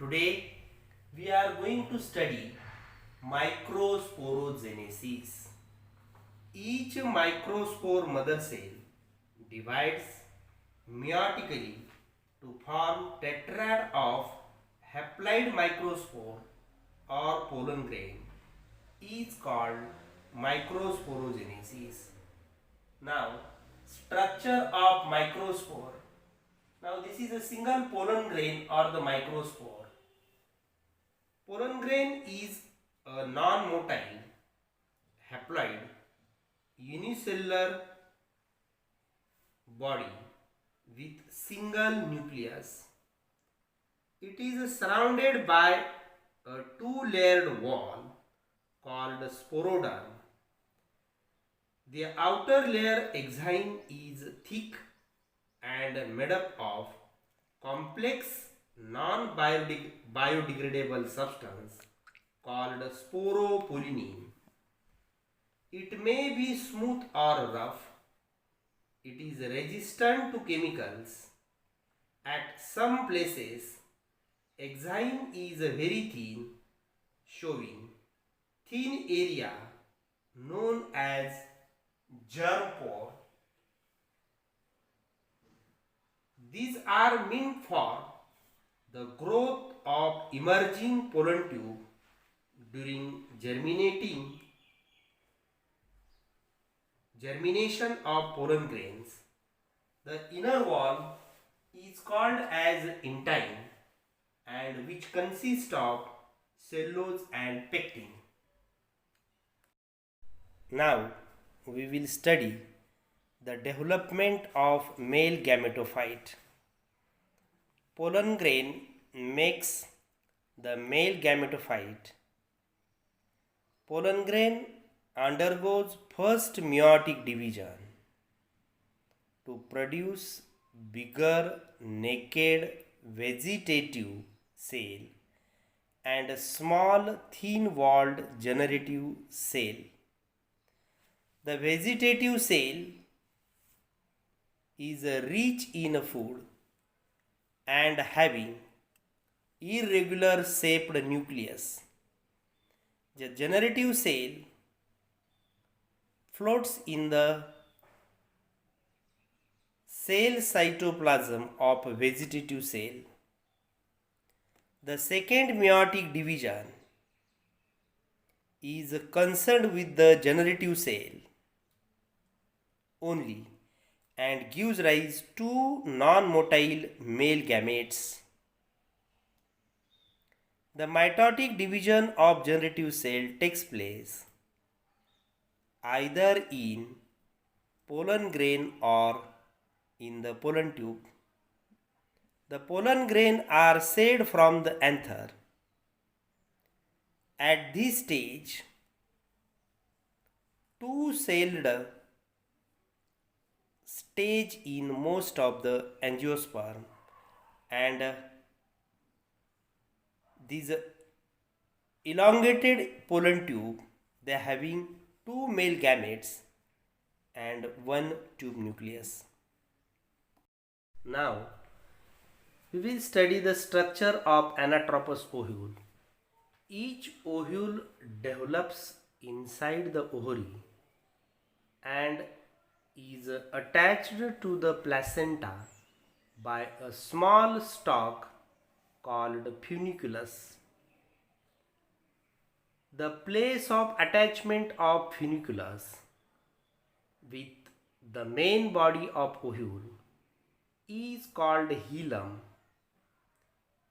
Today we are going to study microsporogenesis. Each microspore mother cell divides meiotically to form tetrad of haploid microspore or pollen grain is called microsporogenesis. Now, structure of microspore. Now, this is a single pollen grain or the microspore. Pollen grain is a non-motile haploid unicellular body with single nucleus. It is surrounded by a two-layered wall called sporoderm. The outer layer exine is thick and made up of complex non-biodegradable substance called sporopollenin. It may be smooth or rough. It is resistant to chemicals. At some places, exine is very thin, showing thin area known as germ pore. These are meant for the growth of emerging pollen tube during germination of pollen grains. The inner wall is called as intine and which consists of cellulose and pectin. Now we will study the development of male gametophyte. Pollen grain makes the male gametophyte. Pollen grain undergoes first meiotic division to produce bigger naked vegetative cell and a small thin walled generative cell. The vegetative cell is rich in food and having irregular shaped nucleus. The generative cell floats in the cell cytoplasm of a vegetative cell. The second meiotic division is concerned with the generative cell only and gives rise to non-motile male gametes. The mitotic division of generative cell takes place either in pollen grain or in the pollen tube. The pollen grain are shed from the anther. At this stage, two-celled stage in most of the angiosperm and these elongated pollen tube, they are having two male gametes and one tube nucleus. Now we will study the structure of anatropous ovule. Each ovule develops inside the ovary and is attached to the placenta by a small stalk called funiculus. The place of attachment of funiculus with the main body of ovule is called hilum.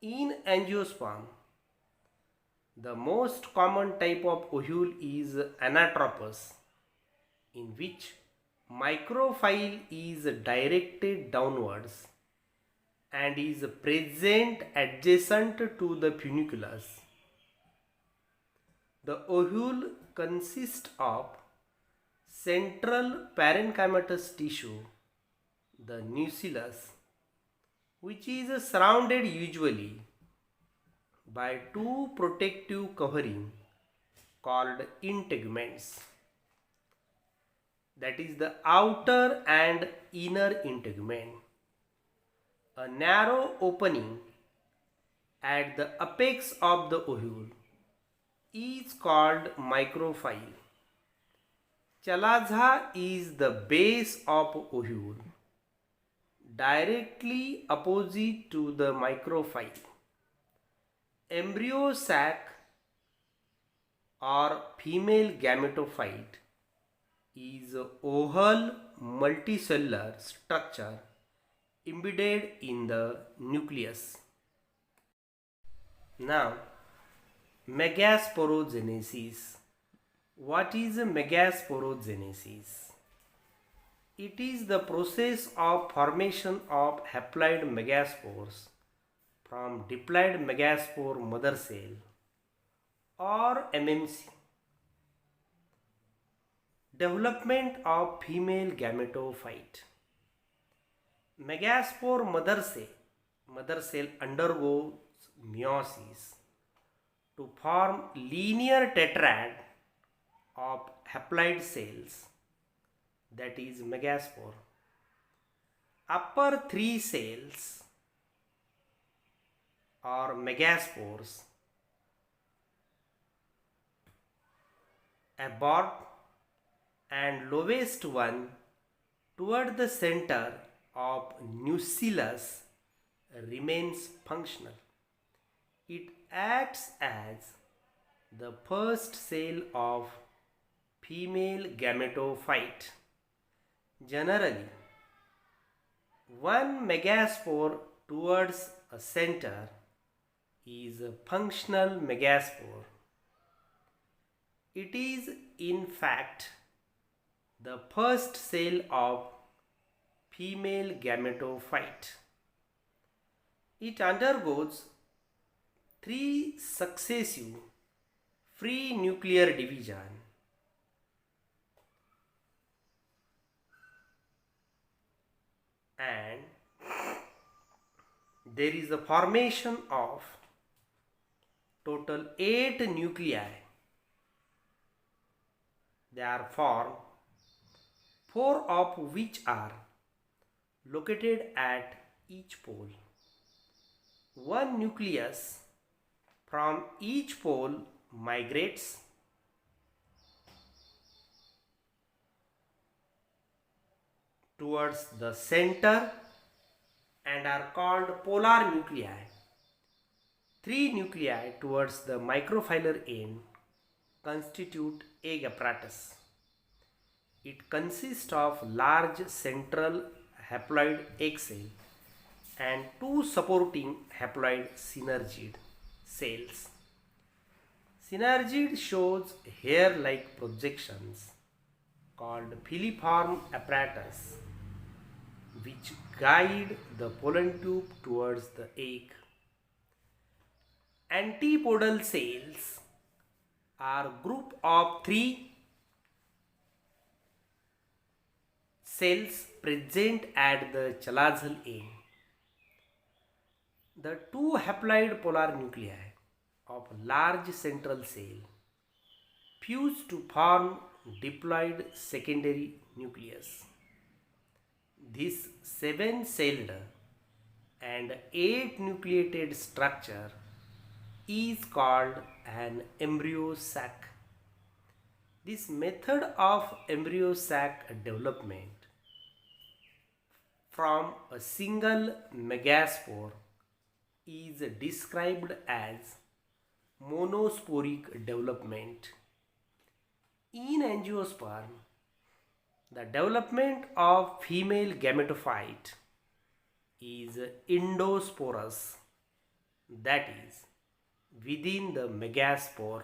In angiosperm, the most common type of ovule is anatropous, in which micropyle is directed downwards and is present adjacent to the funiculus. The ovule consists of central parenchymatous tissue, the nucellus, which is surrounded usually by two protective covering called integuments, that is the outer and inner integument. A narrow opening at the apex of the ovule is called microphyll. Chalaza is the base of ovule, directly opposite to the microphyll. Embryo sac or female gametophyte is a oval multicellular structure embedded in the nucleus. Now, megasporogenesis. What is megasporogenesis? It is the process of formation of haploid megaspores from diploid megaspore mother cell or MMC. Development of female gametophyte. Megaspore mother cell undergoes meiosis to form linear tetrad of haploid cells, that is megaspore. Upper three cells or megaspores abort and lowest one toward the center of nucellus remains functional. It acts as the first cell of female gametophyte. Generally, one megaspore towards a center is a functional megaspore. It is in fact the first cell of female gametophyte. It undergoes three successive free nuclear division and there is the formation of total 8 nuclei. They are formed, 4 of which are located at each pole. One nucleus from each pole migrates towards the center and are called polar nuclei. 3 nuclei towards the microphylar end constitute egg apparatus. It consists of large central haploid egg cell and 2 supporting haploid synergid cells. Synergid shows hair-like projections called filiform apparatus which guide the pollen tube towards the egg. Antipodal cells are group of 3 cells present at the chalazal end. The 2 haploid polar nuclei of large central cell fuse to form diploid secondary nucleus. This 7-celled and 8 nucleated structure is called an embryo sac. This method of embryo sac development from a single megaspore is described as monosporic development. In angiosperm, the development of female gametophyte is endosporous, that is, within the megaspore